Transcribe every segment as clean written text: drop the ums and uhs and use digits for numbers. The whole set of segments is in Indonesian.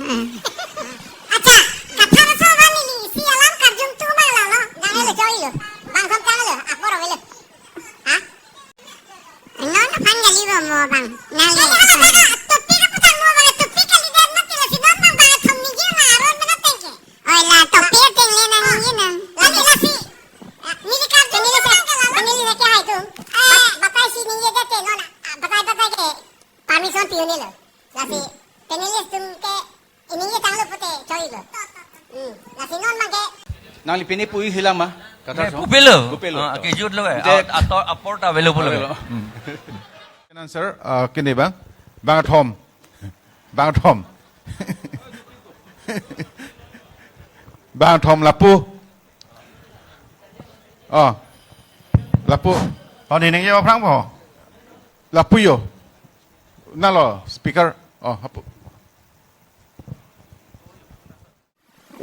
Acha, kathar sobani li sialam karjum tu bangla lo. Ganelo joilo. Bang kom kanelo akboro wele. Ha? Non fangali bo mo bang. Nali. Topi ka putar mo bang topi ka lider na tila sinon bang bang thom ni na aron na tenge. Oi la topi tengle na ni na. Lasi lasi. Nili karjum nili se. Nili ne ke hai tu. Batai si nili jate no na. Batai ke permission pione lo. Lasi Penilis tum ke ininya tanglo pute choilo. Lasi non mage. Nang pinipui hilang mah. Kata so. Pupilo. Pupilo. Kejut lo atau aporta available lo. Answer kini bang. Bang Tom. Bang Tom. Bang Tom lapu. Oh. Lapu. ตอนนี้นึงจะพลังพอ Lapu yo. Nalo speaker. Oh, hapu.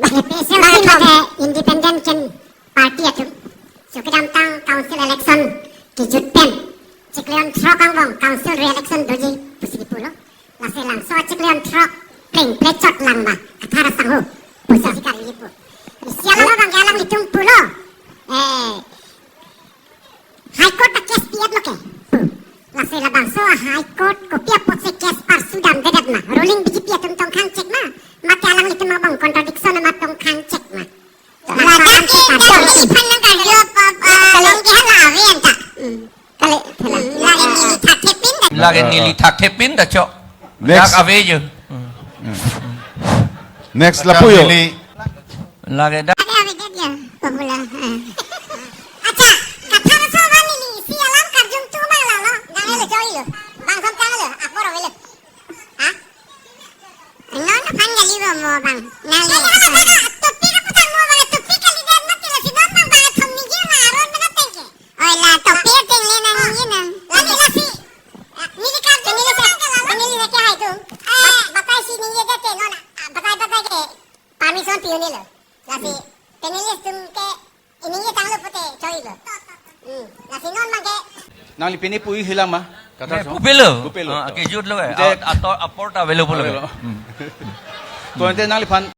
Special mage independent ken party atum. Sukidam tang council election ki jutpen. Cikleon trok ang bong council re-election doji pusigi pulo. Lase lang so cikleon trok pring plecot lang ba. Kathara sangho. Pusigi kari lipu. Sialang bang galang litung pulo. High court case piat lo ke. Lase la bang so high court ko pia pot se case par sudam dedat ma. Ruling biji pia tum tong kang cek ma. Mati alang litung ma bang contradiction ma tong kang cek ma. La tapi tapi pandang kan yo kalong ke la aven ta. Kale lagi ni tak kepin dah. Lagi nili tak kepin dah cok. Next. Tak ave je. Next lapu yo. Lagi dah. Ada ave dia pemula. Acha, kathar sobani li sialam karjum tu bangla lo. Ganelo joilo. Bang kom kanelo akboro wele. Ha? Non fangali bo mo bang. Nali. Topi ka putar mo bang topi ka lider na tila sinon bang bang thom ni na aron na tenge. Oi la topi tengle na ni na. Lasi lasi. Nili karjum nili se. Nili ne ke hai tu. Batai si nili jate no na. Batai ke permission pione lo. Lasi penilis tum ke ininya tanglo pute choilo. Lasi non mage. Nang pinipui hilang mah. Kata so. Pupilo. Pupilo. Kejut lo atau aporta available lo. Tuan nang lipan